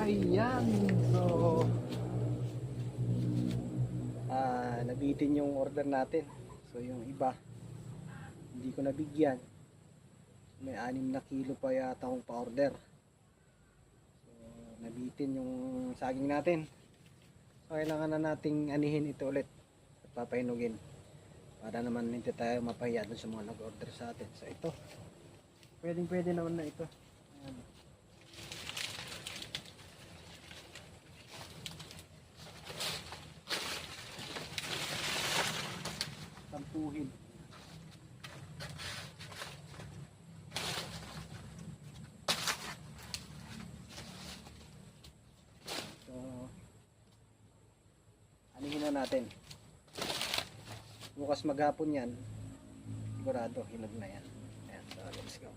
Ayan. So, nabitin yung order natin. So, yung iba, hindi ko nabigyan. May 6 na kilo pa yata akong pa-order. So, nabitin yung saging natin. So, kailangan na nating anihin ito ulit at papainugin. Para naman hindi tayo mapahiya dun sa mga nag-order sa atin. So, ito. Pwede naman na ito. Ayan. Tampuhin. So, anihin na natin. Bukas maghapon yan, sigurado hinog na yan. Ayan, so let's go.